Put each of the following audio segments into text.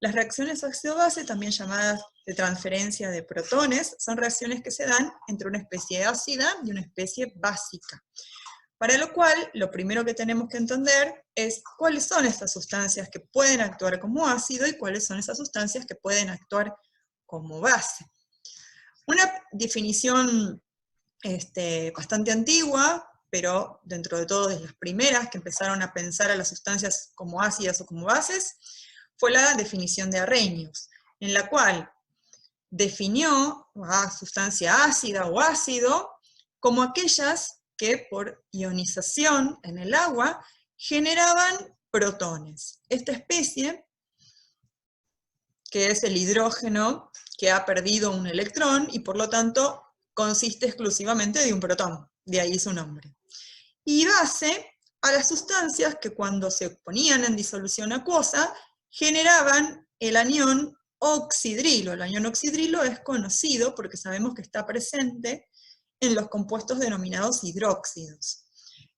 Las reacciones óxido-base, también llamadas de transferencia de protones, son reacciones que se dan entre una especie ácida y una especie básica. Para lo cual, lo primero que tenemos que entender es cuáles son estas sustancias que pueden actuar como ácido y cuáles son esas sustancias que pueden actuar como base. Una definición bastante antigua, pero dentro de todo de las primeras que empezaron a pensar a las sustancias como ácidas o como bases, fue la definición de Arrhenius, en la cual definió a sustancia ácida o ácido como aquellas que por ionización en el agua generaban protones. Esta especie, que es el hidrógeno que ha perdido un electrón y por lo tanto consiste exclusivamente de un protón, de ahí su nombre. Y base a las sustancias que cuando se ponían en disolución acuosa generaban el anión oxidrilo. El anión oxidrilo es conocido porque sabemos que está presente en los compuestos denominados hidróxidos.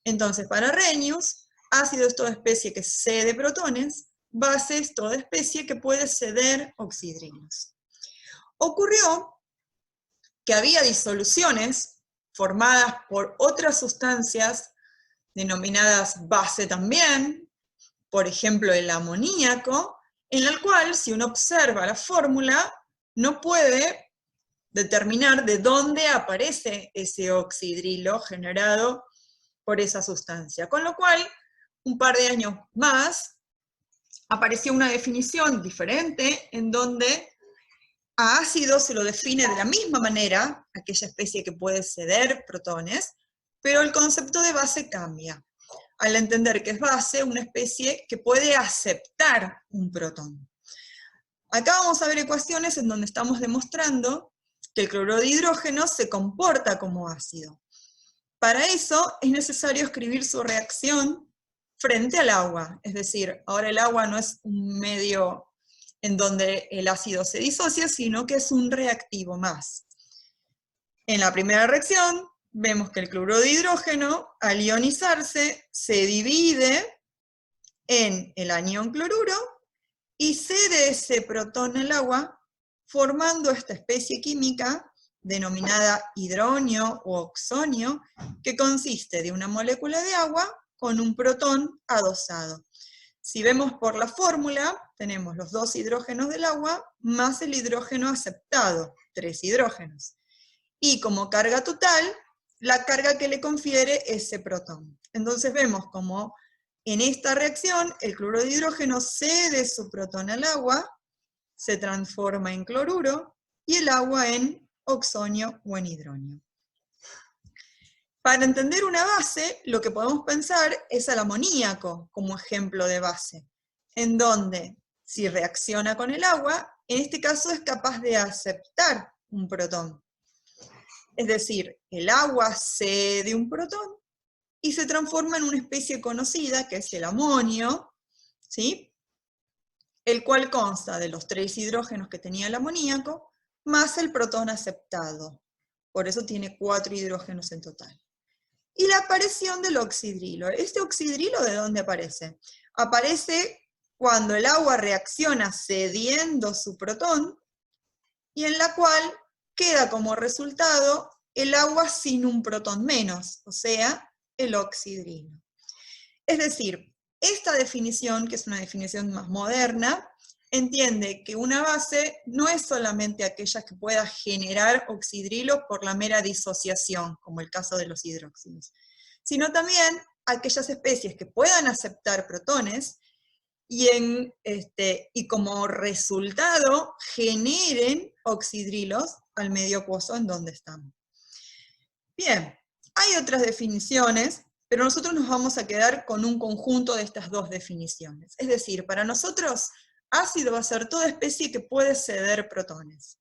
Entonces, para Arrhenius, ácido es toda especie que cede protones, base es toda especie que puede ceder oxidrilos. Ocurrió que había disoluciones formadas por otras sustancias denominadas base también, por ejemplo el amoníaco, en el cual si uno observa la fórmula no puede determinar de dónde aparece ese oxidrilo generado por esa sustancia. Con lo cual, un par de años más, apareció una definición diferente en donde a ácido se lo define de la misma manera, aquella especie que puede ceder protones, pero el concepto de base cambia, al entender que es base una especie que puede aceptar un protón. Acá vamos a ver ecuaciones en donde estamos demostrando que el cloruro de hidrógeno se comporta como ácido. Para eso es necesario escribir su reacción frente al agua, es decir, ahora el agua no es un medio en donde el ácido se disocia, sino que es un reactivo más. En la primera reacción, vemos que el cloruro de hidrógeno, al ionizarse, se divide en el anión cloruro y cede ese protón al agua, formando esta especie química denominada hidronio o oxonio, que consiste de una molécula de agua con un protón adosado. Si vemos por la fórmula, tenemos los 2 hidrógenos del agua más el hidrógeno aceptado, 3 hidrógenos. Y como carga total, la carga que le confiere ese protón. Entonces vemos como en esta reacción el cloruro de hidrógeno cede su protón al agua, se transforma en cloruro, y el agua en oxonio o en hidronio. Para entender una base, lo que podemos pensar es al amoníaco como ejemplo de base, en donde, si reacciona con el agua, en este caso es capaz de aceptar un protón. Es decir, el agua cede un protón y se transforma en una especie conocida, que es el amonio, ¿sí? El cual consta de los 3 hidrógenos que tenía el amoníaco, más el protón aceptado. Por eso tiene 4 hidrógenos en total. Y la aparición del oxidrilo. ¿Este oxidrilo de dónde aparece? Aparece cuando el agua reacciona cediendo su protón, y en la cual queda como resultado el agua sin un protón menos, o sea, el oxidrilo. Es decir, esta definición, que es una definición más moderna, entiende que una base no es solamente aquella que pueda generar oxidrilo por la mera disociación, como el caso de los hidróxidos, sino también aquellas especies que puedan aceptar protones y como resultado generen oxidrilos al medio acuoso en donde están. Bien, hay otras definiciones, pero nosotros nos vamos a quedar con un conjunto de estas 2 definiciones. Es decir, para nosotros, ácido va a ser toda especie que puede ceder protones.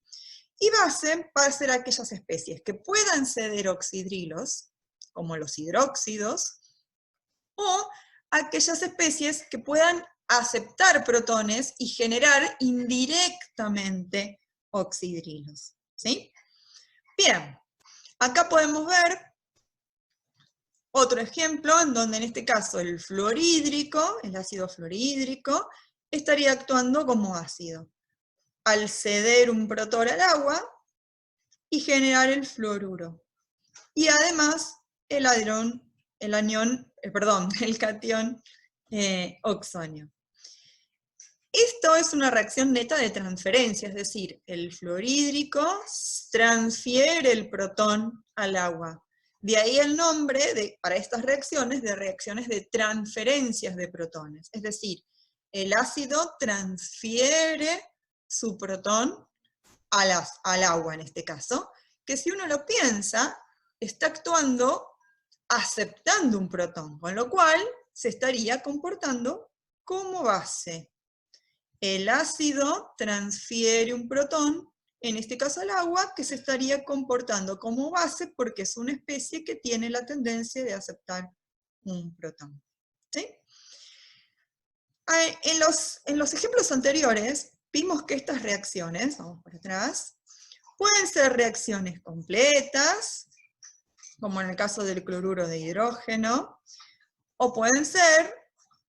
Y base va a ser aquellas especies que puedan ceder oxidrilos, como los hidróxidos, o aquellas especies que puedan aceptar protones y generar indirectamente oxidrilos, ¿sí? Bien, acá podemos ver otro ejemplo en donde en este caso el fluorhídrico, el ácido fluorhídrico, estaría actuando como ácido, al ceder un protón al agua y generar el fluoruro. Y además el catión oxonio. Esto es una reacción neta de transferencia, es decir, el fluorhídrico transfiere el protón al agua. De ahí el nombre para estas reacciones de reacciones de transferencias de protones. Es decir, el ácido transfiere su protón al agua en este caso, que si uno lo piensa, está actuando aceptando un protón, con lo cual se estaría comportando como base. El ácido transfiere un protón, en este caso al agua, que se estaría comportando como base porque es una especie que tiene la tendencia de aceptar un protón. ¿Sí? En los ejemplos anteriores vimos que estas reacciones, vamos por atrás, pueden ser reacciones completas, como en el caso del cloruro de hidrógeno, o pueden ser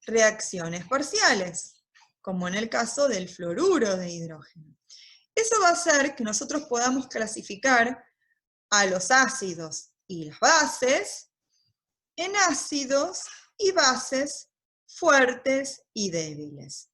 reacciones parciales, como en el caso del fluoruro de hidrógeno. Eso va a hacer que nosotros podamos clasificar a los ácidos y las bases en ácidos y bases fuertes y débiles.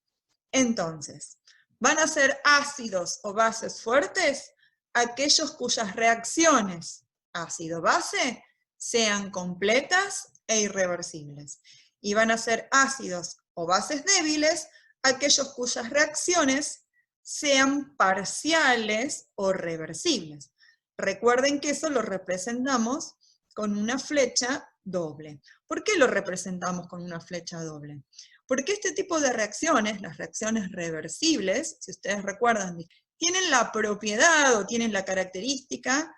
Entonces, van a ser ácidos o bases fuertes aquellos cuyas reacciones ácido-base sean completas e irreversibles. Y van a ser ácidos o bases débiles aquellos cuyas reacciones sean parciales o reversibles. Recuerden que eso lo representamos con una flecha doble. ¿Por qué lo representamos con una flecha doble? Porque este tipo de reacciones, las reacciones reversibles, si ustedes recuerdan, tienen la propiedad o tienen la característica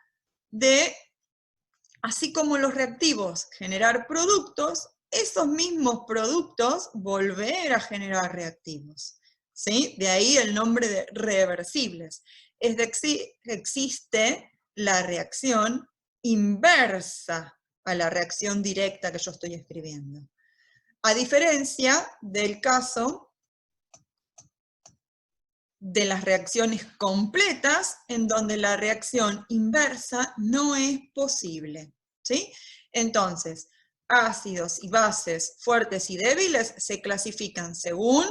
de, así como los reactivos, generar productos, esos mismos productos volver a generar reactivos. ¿Sí? De ahí el nombre de reversibles. Es decir, existe la reacción inversa a la reacción directa que yo estoy escribiendo. A diferencia del caso de las reacciones completas, en donde la reacción inversa no es posible. ¿Sí? Entonces, ácidos y bases fuertes y débiles se clasifican según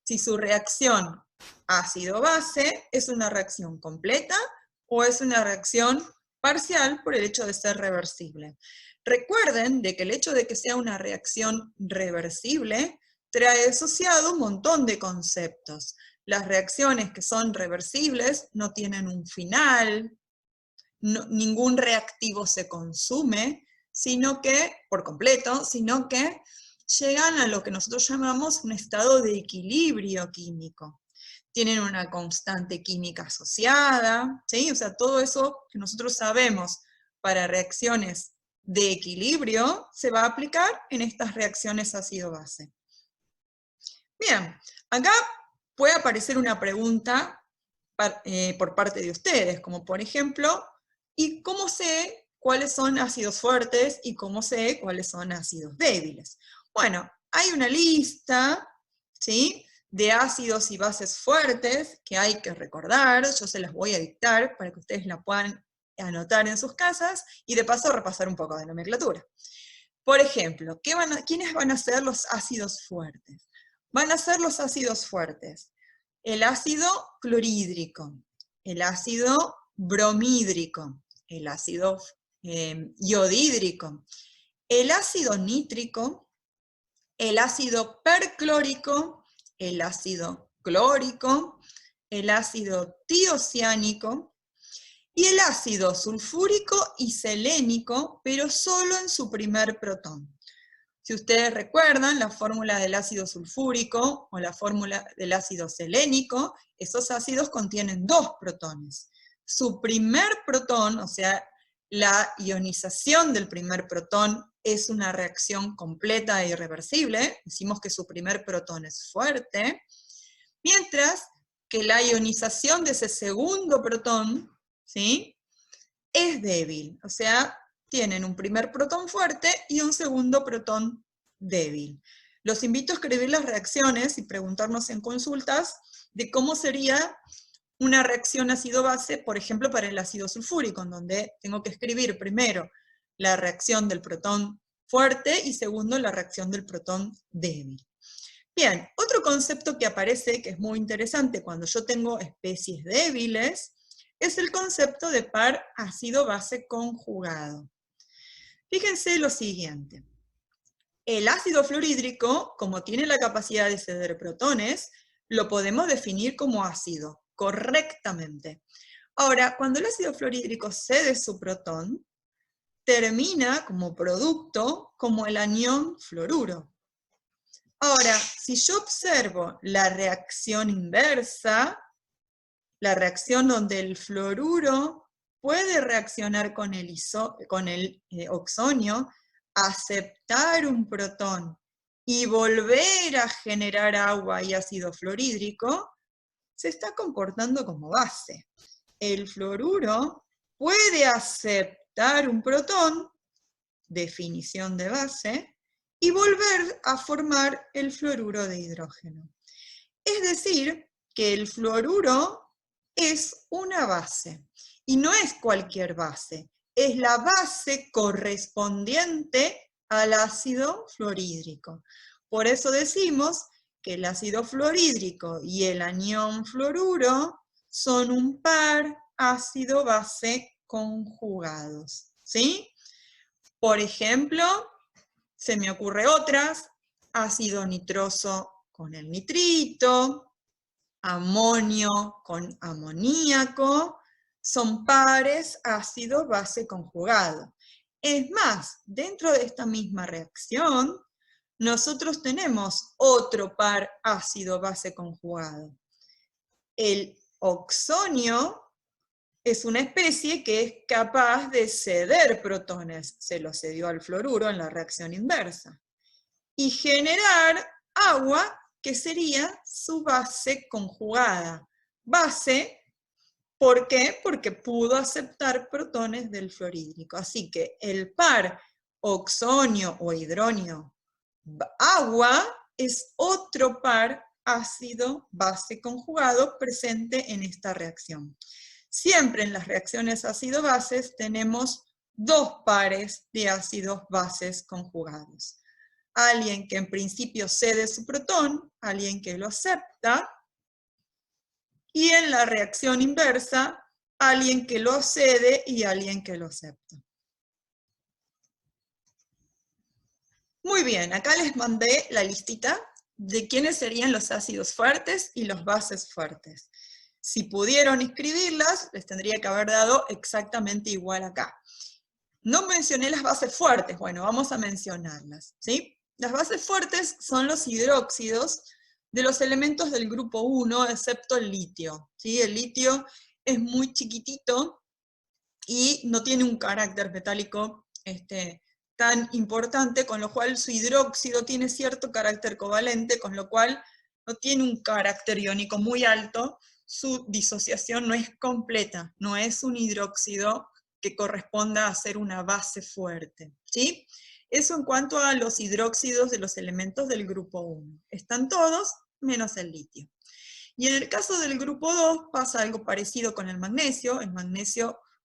si su reacción ácido-base es una reacción completa o es una reacción parcial por el hecho de ser reversible. Recuerden de que el hecho de que sea una reacción reversible trae asociado un montón de conceptos. Las reacciones que son reversibles no tienen un final, ningún reactivo se consume, sino que, por completo, sino que llegan a lo que nosotros llamamos un estado de equilibrio químico. Tienen una constante química asociada, ¿sí? O sea, todo eso que nosotros sabemos para reacciones de equilibrio se va a aplicar en estas reacciones ácido-base. Bien, acá puede aparecer una pregunta por parte de ustedes, como por ejemplo, ¿y cómo sé cuáles son ácidos fuertes y cómo sé cuáles son ácidos débiles? Bueno, hay una lista, ¿sí?, de ácidos y bases fuertes que hay que recordar. Yo se las voy a dictar para que ustedes la puedan anotar en sus casas y de paso repasar un poco de nomenclatura. Por ejemplo, ¿quiénes van a ser los ácidos fuertes? Van a ser los ácidos fuertes el ácido clorhídrico, el ácido bromhídrico, el ácido iodídrico, el ácido nítrico, el ácido perclórico, el ácido clórico, el ácido tiociánico y el ácido sulfúrico y selénico, pero solo en su primer protón. Si ustedes recuerdan la fórmula del ácido sulfúrico o la fórmula del ácido selénico, esos ácidos contienen 2 protones. Su primer protón, o sea, la ionización del primer protón es una reacción completa e irreversible. Decimos que su primer protón es fuerte, mientras que la ionización de ese segundo protón, ¿sí?, es débil, o sea, tienen un primer protón fuerte y un segundo protón débil. Los invito a escribir las reacciones y preguntarnos en consultas de cómo sería una reacción ácido-base, por ejemplo, para el ácido sulfúrico, en donde tengo que escribir primero la reacción del protón fuerte y segundo la reacción del protón débil. Bien, otro concepto que aparece, que es muy interesante cuando yo tengo especies débiles, es el concepto de par ácido-base conjugado. Fíjense lo siguiente. El ácido fluorhídrico, como tiene la capacidad de ceder protones, lo podemos definir como ácido, correctamente. Ahora, cuando el ácido fluorhídrico cede su protón, termina como producto como el anión fluoruro. Ahora, si yo observo la reacción inversa, la reacción donde el fluoruro puede reaccionar con el oxonio, aceptar un protón y volver a generar agua y ácido fluorhídrico, se está comportando como base. El fluoruro puede aceptar un protón, definición de base, y volver a formar el fluoruro de hidrógeno. Es decir, que el fluoruro es una base, y no es cualquier base, es la base correspondiente al ácido fluorhídrico. Por eso decimos que el ácido fluorhídrico y el anión fluoruro son un par ácido-base conjugados, ¿sí? Por ejemplo, se me ocurre otras, ácido nitroso con el nitrito, amonio con amoníaco, son pares ácido-base conjugado. Es más, dentro de esta misma reacción, nosotros tenemos otro par ácido-base conjugado. El oxonio es una especie que es capaz de ceder protones, se lo cedió al fluoruro en la reacción inversa, y generar agua, que sería su base conjugada. Base, ¿por qué? Porque pudo aceptar protones del fluorhídrico. Así que el par oxonio o hidronio agua es otro par ácido-base conjugado presente en esta reacción. Siempre en las reacciones ácido-bases tenemos dos pares de ácidos-bases conjugados. Alguien que en principio cede su protón, alguien que lo acepta, y en la reacción inversa, alguien que lo cede y alguien que lo acepta. Muy bien, acá les mandé la listita de quiénes serían los ácidos fuertes y los bases fuertes. Si pudieron escribirlas, les tendría que haber dado exactamente igual acá. No mencioné las bases fuertes, bueno, vamos a mencionarlas, ¿sí? Las bases fuertes son los hidróxidos de los elementos del grupo 1, excepto el litio, ¿sí? El litio es muy chiquitito y no tiene un carácter metálico tan importante, con lo cual su hidróxido tiene cierto carácter covalente, con lo cual no tiene un carácter iónico muy alto, su disociación no es completa, no es un hidróxido que corresponda a ser una base fuerte, ¿sí? Eso en cuanto a los hidróxidos de los elementos del grupo 1. Están todos menos el litio. Y en el caso del grupo 2 pasa algo parecido con el magnesio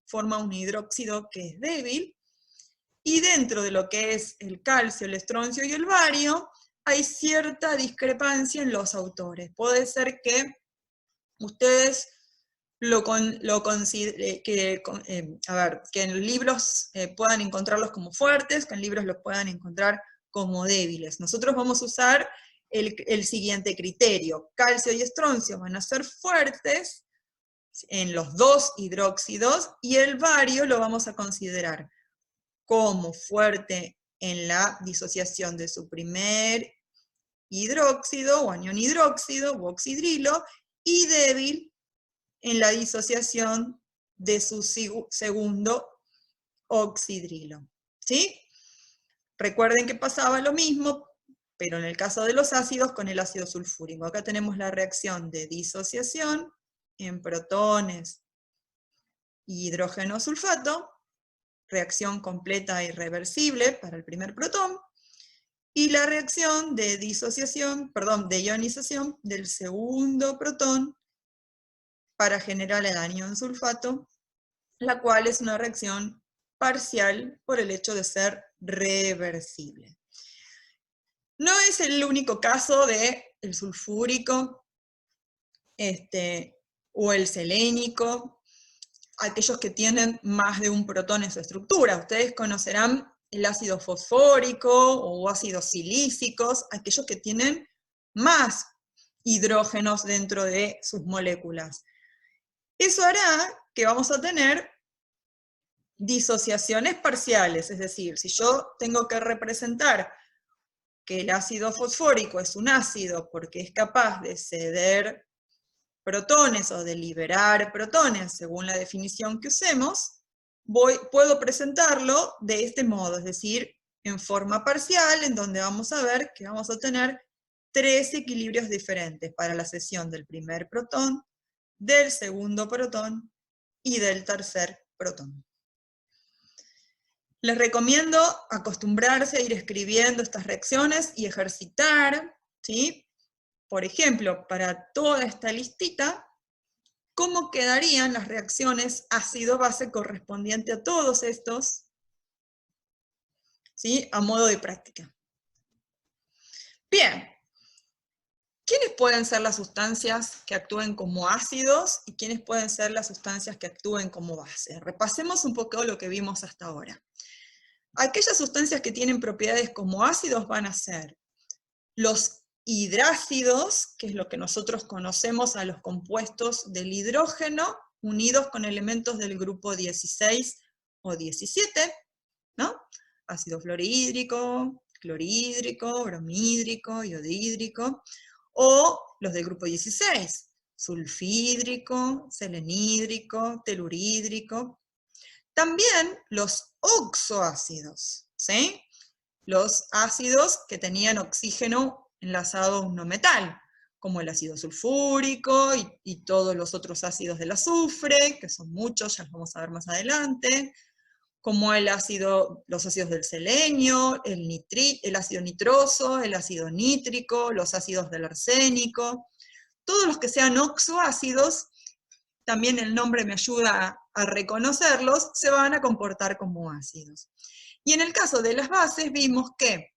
forma un hidróxido que es débil, y dentro de lo que es el calcio, el estroncio y el bario, hay cierta discrepancia en los autores. Puede ser que ustedes que en libros puedan encontrarlos como fuertes, que en libros los puedan encontrar como débiles. Nosotros vamos a usar el siguiente criterio. Calcio y estroncio van a ser fuertes en los dos hidróxidos, y el bario lo vamos a considerar como fuerte en la disociación de su primer hidróxido o anión hidróxido o oxidrilo, y débil en la disociación de su segundo oxidrilo. ¿Sí? Recuerden que pasaba lo mismo, pero en el caso de los ácidos con el ácido sulfúrico. Acá tenemos la reacción de disociación en protones y hidrógeno sulfato, reacción completa e irreversible para el primer protón, y la reacción de de ionización del segundo protón para generar el anión sulfato, la cual es una reacción parcial por el hecho de ser reversible. No es el único caso del sulfúrico o el selénico, aquellos que tienen más de un protón en su estructura. Ustedes conocerán el ácido fosfórico o ácidos silícicos, aquellos que tienen más hidrógenos dentro de sus moléculas. Eso hará que vamos a tener disociaciones parciales, es decir, si yo tengo que representar que el ácido fosfórico es un ácido porque es capaz de ceder protones o de liberar protones según la definición que usemos, puedo presentarlo de este modo, es decir, en forma parcial, en donde vamos a ver que vamos a tener 3 equilibrios diferentes para la cesión del primer protón, del segundo protón y del tercer protón. Les recomiendo acostumbrarse a ir escribiendo estas reacciones y ejercitar, ¿sí? Por ejemplo, para toda esta listita, ¿cómo quedarían las reacciones ácido-base correspondiente a todos estos? ¿Sí? A modo de práctica. Bien. ¿Quiénes pueden ser las sustancias que actúen como ácidos y quiénes pueden ser las sustancias que actúen como base? Repasemos un poco lo que vimos hasta ahora. Aquellas sustancias que tienen propiedades como ácidos van a ser los hidrácidos, que es lo que nosotros conocemos a los compuestos del hidrógeno, unidos con elementos del grupo 16 o 17, ¿no? Ácido fluorhídrico, clorhídrico, bromhídrico, iodídrico, o los del grupo 16, sulfhídrico, selenhídrico, telurídrico. También los oxoácidos, ¿sí? Los ácidos que tenían oxígeno enlazado a un no metal, como el ácido sulfúrico y todos los otros ácidos del azufre, que son muchos, ya los vamos a ver más adelante, como los ácidos del selenio, el ácido nitroso, el ácido nítrico, los ácidos del arsénico. Todos los que sean oxoácidos, también el nombre me ayuda a reconocerlos, se van a comportar como ácidos. Y en el caso de las bases vimos que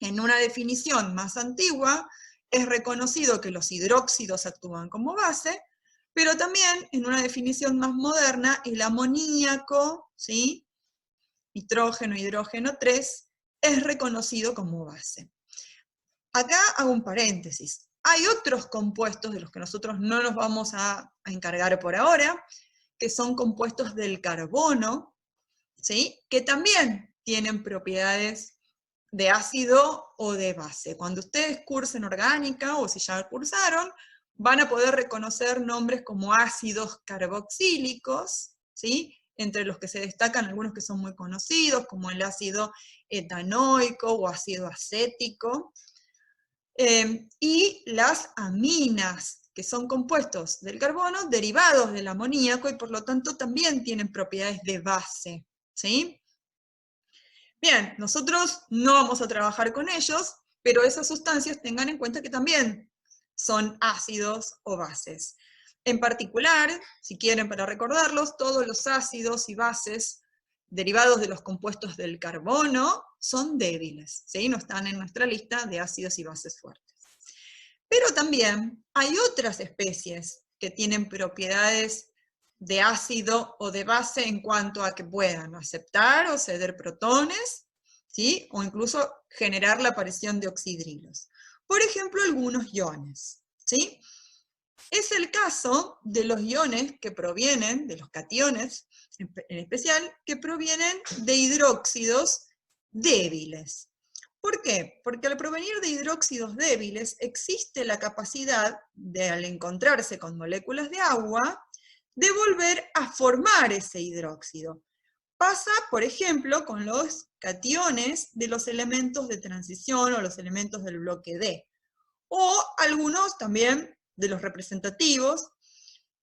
en una definición más antigua es reconocido que los hidróxidos actúan como base, pero también en una definición más moderna el amoníaco, ¿sí? Nitrógeno, hidrógeno 3, es reconocido como base. Acá hago un paréntesis. Hay otros compuestos de los que nosotros no nos vamos a encargar por ahora, que son compuestos del carbono, ¿sí? Que también tienen propiedades de ácido o de base. Cuando ustedes cursen orgánica, o si ya cursaron, van a poder reconocer nombres como ácidos carboxílicos, ¿sí? Entre los que se destacan algunos que son muy conocidos, como el ácido etanoico o ácido acético. Y las aminas, que son compuestos del carbono derivados del amoníaco y por lo tanto también tienen propiedades de base, ¿sí? Bien, nosotros no vamos a trabajar con ellos, pero esas sustancias tengan en cuenta que también son ácidos o bases. En particular, si quieren para recordarlos, todos los ácidos y bases derivados de los compuestos del carbono son débiles, ¿sí? No están en nuestra lista de ácidos y bases fuertes. Pero también hay otras especies que tienen propiedades de ácido o de base en cuanto a que puedan aceptar o ceder protones, ¿sí? O incluso generar la aparición de oxidrilos. Por ejemplo, algunos iones, ¿sí? Es el caso de los iones que provienen, de los cationes en especial, que provienen de hidróxidos débiles. ¿Por qué? Porque al provenir de hidróxidos débiles existe la capacidad de, al encontrarse con moléculas de agua, de volver a formar ese hidróxido. Pasa, por ejemplo, con los cationes de los elementos de transición o los elementos del bloque D. O algunos también de los representativos,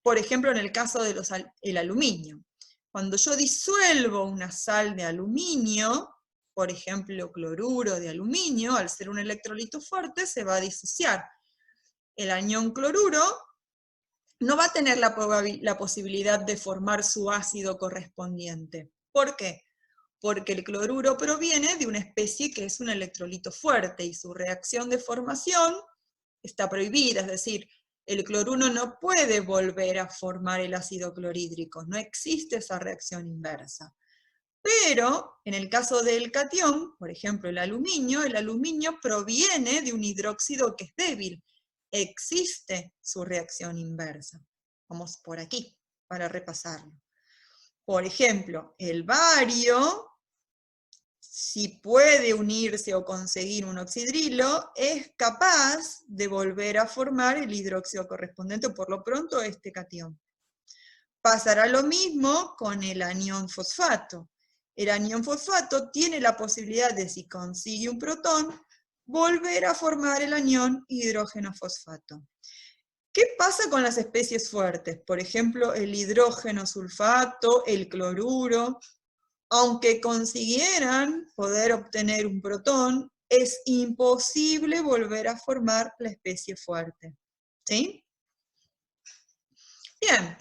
por ejemplo, en el caso del aluminio. Cuando yo disuelvo una sal de aluminio, por ejemplo, cloruro de aluminio, al ser un electrolito fuerte, se va a disociar. El anión cloruro no va a tener la posibilidad de formar su ácido correspondiente. ¿Por qué? Porque el cloruro proviene de una especie que es un electrolito fuerte y su reacción de formación está prohibida, es decir, el cloruro no puede volver a formar el ácido clorhídrico, no existe esa reacción inversa. Pero en el caso del catión, por ejemplo el aluminio proviene de un hidróxido que es débil, existe su reacción inversa. Vamos por aquí para repasarlo. Por ejemplo, el bario, si puede unirse o conseguir un oxidrilo, es capaz de volver a formar el hidróxido correspondiente, o por lo pronto este catión. Pasará lo mismo con el anión fosfato. El anión fosfato tiene la posibilidad de, si consigue un protón, volver a formar el anión hidrógeno fosfato. ¿Qué pasa con las especies fuertes? Por ejemplo, el hidrógeno sulfato, el cloruro. Aunque consiguieran poder obtener un protón, es imposible volver a formar la especie fuerte. ¿Sí? Bien,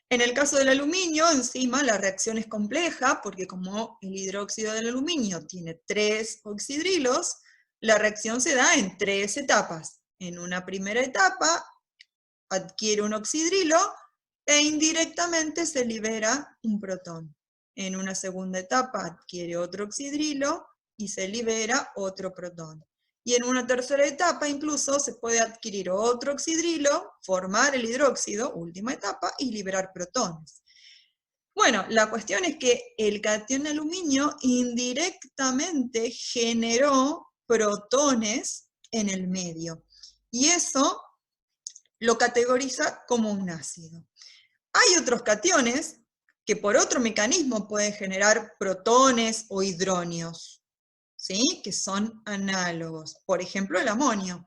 en el caso del aluminio, encima la reacción es compleja, porque como el hidróxido del aluminio tiene 3 oxidrilos, la reacción se da en 3 etapas. En una primera etapa adquiere un oxidrilo e indirectamente se libera un protón. En una segunda etapa adquiere otro oxidrilo y se libera otro protón. Y en una tercera etapa incluso se puede adquirir otro oxidrilo, formar el hidróxido, última etapa, y liberar protones. Bueno, la cuestión es que el catión de aluminio indirectamente generó protones en el medio. Y eso lo categoriza como un ácido. Hay otros cationes que por otro mecanismo pueden generar protones o hidronios, ¿sí? Que son análogos. Por ejemplo, el amonio.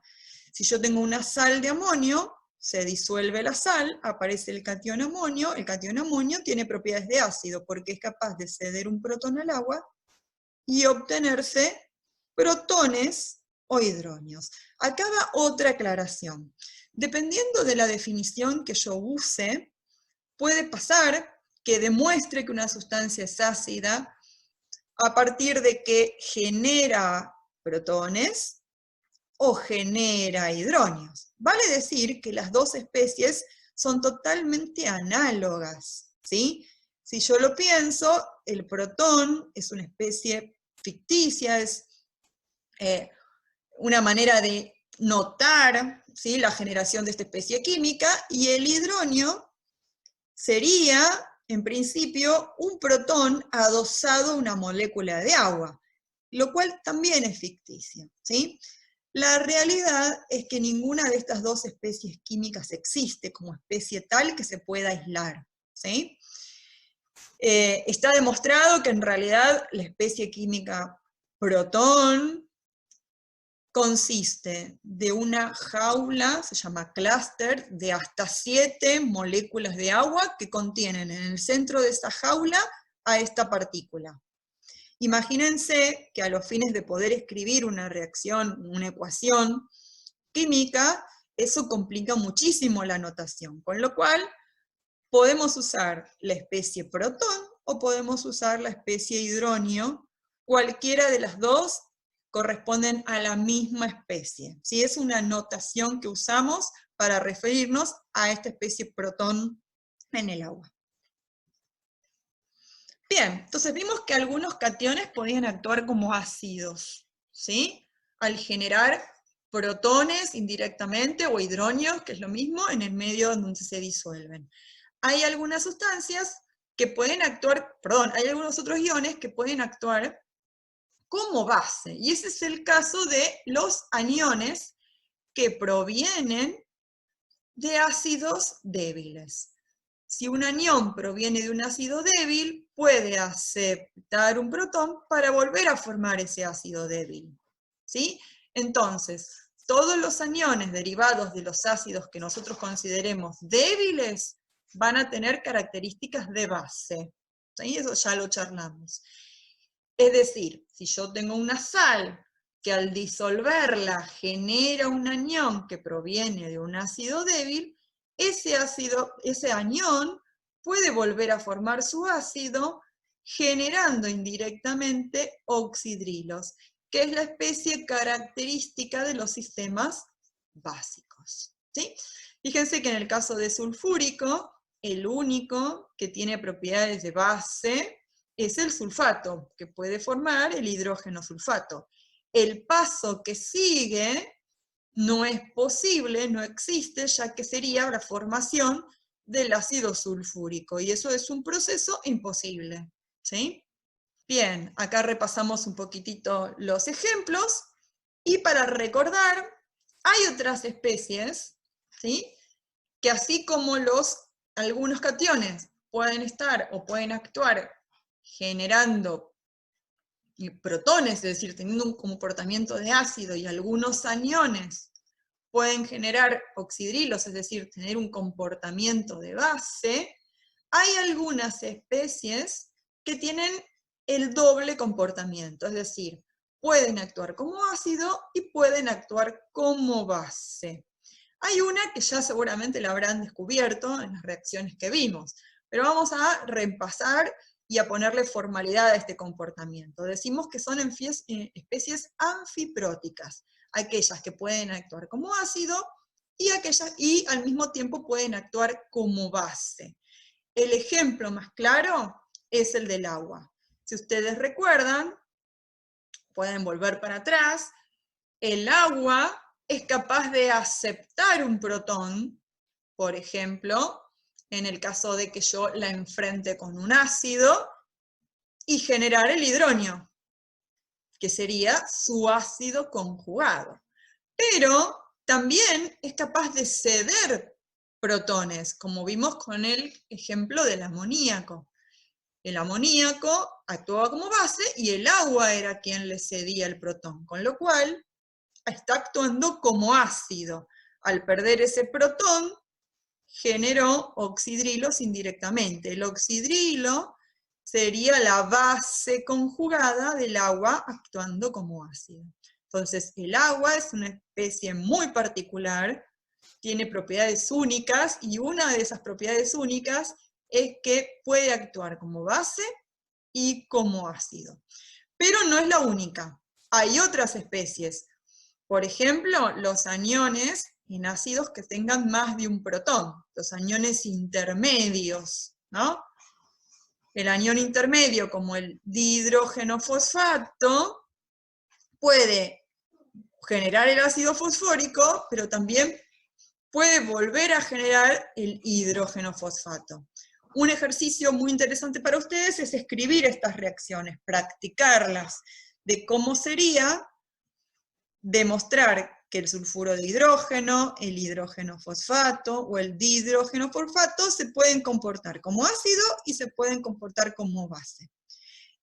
Si yo tengo una sal de amonio, se disuelve la sal, aparece el catión amonio. El catión amonio tiene propiedades de ácido porque es capaz de ceder un protón al agua y obtenerse protones o hidronios. Acá va otra aclaración. Dependiendo de la definición que yo use, puede pasar que demuestre que una sustancia es ácida a partir de que genera protones o genera hidronios. Vale decir que las dos especies son totalmente análogas, ¿sí? Si yo lo pienso, el protón es una especie ficticia, es una manera de notar, ¿sí?, la generación de esta especie química, y el hidronio sería, en principio, un protón adosado a una molécula de agua, lo cual también es ficticio, ¿sí? La realidad es que ninguna de estas dos especies químicas existe como especie tal que se pueda aislar, ¿sí? Está demostrado que en realidad la especie química protón consiste de una jaula, se llama clúster, de hasta 7 moléculas de agua que contienen en el centro de esa jaula a esta partícula. Imagínense que a los fines de poder escribir una reacción, una ecuación química, eso complica muchísimo la notación, con lo cual podemos usar la especie protón o podemos usar la especie hidronio, cualquiera de las dos corresponden a la misma especie. ¿Sí? Es una notación que usamos para referirnos a esta especie protón en el agua. Bien, entonces vimos que algunos cationes podían actuar como ácidos, ¿sí? Al generar protones indirectamente o hidronios, que es lo mismo, en el medio donde se disuelven. Hay algunas sustancias que pueden actuar, hay algunos otros iones que pueden actuar como base, y ese es el caso de los aniones que provienen de ácidos débiles. Si un anión proviene de un ácido débil, puede aceptar un protón para volver a formar ese ácido débil, ¿sí? Entonces, todos los aniones derivados de los ácidos que nosotros consideremos débiles van a tener características de base, ¿sí? Eso ya lo charlamos. Es decir, si yo tengo una sal que al disolverla genera un anión que proviene de un ácido débil, ese anión puede volver a formar su ácido generando indirectamente oxidrilos, que es la especie característica de los sistemas básicos. ¿Sí? Fíjense que en el caso de sulfúrico, el único que tiene propiedades de base es el sulfato, que puede formar el hidrógeno sulfato. El paso que sigue no es posible, no existe, ya que sería la formación del ácido sulfúrico, y eso es un proceso imposible. ¿Sí? Bien, acá repasamos un poquitito los ejemplos, y para recordar, hay otras especies, ¿sí?, que así como algunos cationes pueden estar o pueden actuar generando protones, es decir, teniendo un comportamiento de ácido, y algunos aniones pueden generar oxidrilos, es decir, tener un comportamiento de base, hay algunas especies que tienen el doble comportamiento, es decir, pueden actuar como ácido y pueden actuar como base. Hay una que ya seguramente la habrán descubierto en las reacciones que vimos, pero vamos a repasar y a ponerle formalidad a este comportamiento. Decimos que son especies anfipróticas, aquellas que pueden actuar como ácido y al mismo tiempo pueden actuar como base. El ejemplo más claro es el del agua. Si ustedes recuerdan, pueden volver para atrás, el agua es capaz de aceptar un protón, por ejemplo, en el caso de que yo la enfrente con un ácido, y generar el hidronio, que sería su ácido conjugado. Pero también es capaz de ceder protones, como vimos con el ejemplo del amoníaco. El amoníaco actuaba como base y el agua era quien le cedía el protón, con lo cual está actuando como ácido. Al perder ese protón, generó oxidrilos indirectamente. El oxidrilo sería la base conjugada del agua actuando como ácido. Entonces, el agua es una especie muy particular, tiene propiedades únicas, y una de esas propiedades únicas es que puede actuar como base y como ácido. Pero no es la única. Hay otras especies. Por ejemplo, los aniones en ácidos que tengan más de un protón, los aniones intermedios, ¿no? El anión intermedio, como el dihidrógeno fosfato, puede generar el ácido fosfórico, pero también puede volver a generar el hidrógeno fosfato. Un ejercicio muy interesante para ustedes es escribir estas reacciones, practicarlas, de cómo sería demostrar que el sulfuro de hidrógeno, el hidrógeno fosfato o el dihidrógeno fosfato se pueden comportar como ácido y se pueden comportar como base.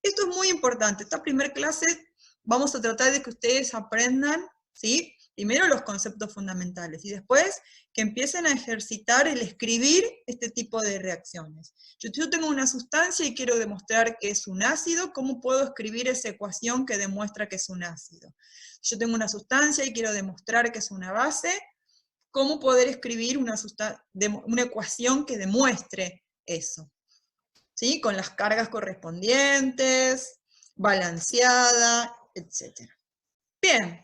Esto es muy importante. Esta primera clase vamos a tratar de que ustedes aprendan, ¿sí?, primero los conceptos fundamentales y después que empiecen a ejercitar el escribir este tipo de reacciones. Yo tengo una sustancia y quiero demostrar que es un ácido, ¿cómo puedo escribir esa ecuación que demuestra que es un ácido? Yo tengo una sustancia y quiero demostrar que es una base, ¿cómo poder escribir una ecuación que demuestre eso? ¿Sí? Con las cargas correspondientes, balanceada, etc. Bien,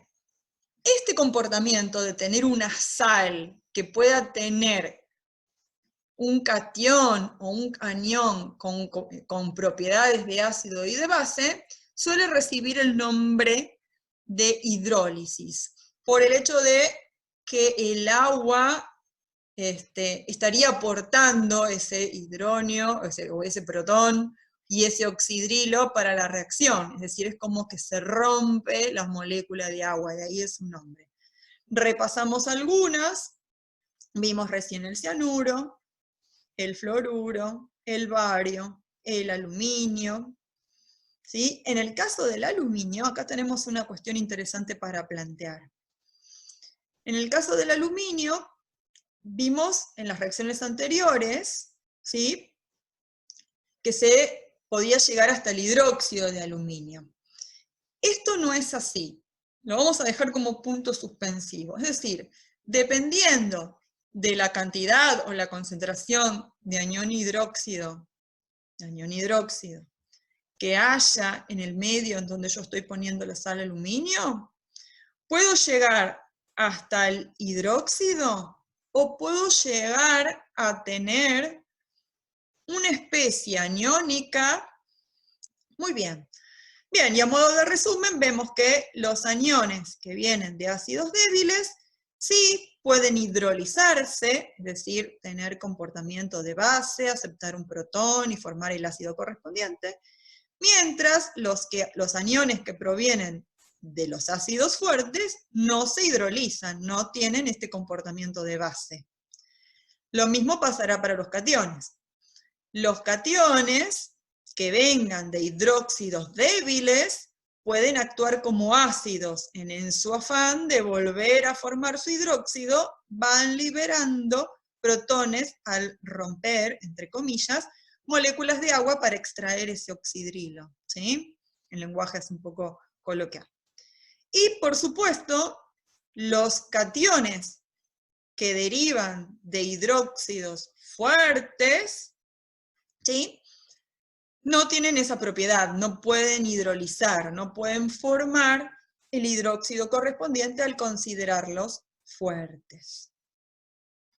este comportamiento de tener una sal que pueda tener un catión o un anión con propiedades de ácido y de base, suele recibir el nombre de hidrólisis, por el hecho de que el agua estaría aportando ese hidróneo, o ese protón, y ese oxidrilo para la reacción, es decir, es como que se rompe la molécula de agua, de ahí es su nombre. Repasamos algunas, vimos recién el cianuro, el fluoruro, el bario, el aluminio, ¿sí? En el caso del aluminio, acá tenemos una cuestión interesante para plantear. En el caso del aluminio, vimos en las reacciones anteriores, ¿sí?, que se podía llegar hasta el hidróxido de aluminio. Esto no es así. Lo vamos a dejar como punto suspensivo. Es decir, dependiendo de la cantidad o la concentración de anión hidróxido que haya en el medio en donde yo estoy poniendo la sal aluminio, puedo llegar hasta el hidróxido o puedo llegar a tener una especie aniónica. Muy bien. Bien, y a modo de resumen vemos que los aniones que vienen de ácidos débiles sí pueden hidrolizarse, es decir, tener comportamiento de base, aceptar un protón y formar el ácido correspondiente, mientras los aniones que provienen de los ácidos fuertes no se hidrolizan, no tienen este comportamiento de base. Lo mismo pasará para los cationes. Los cationes que vengan de hidróxidos débiles pueden actuar como ácidos. En su afán de volver a formar su hidróxido, van liberando protones al romper, entre comillas, moléculas de agua para extraer ese oxidrilo, ¿sí? El lenguaje es un poco coloquial. Y, por supuesto, los cationes que derivan de hidróxidos fuertes, ¿sí?, no tienen esa propiedad, no pueden hidrolizar, no pueden formar el hidróxido correspondiente al considerarlos fuertes.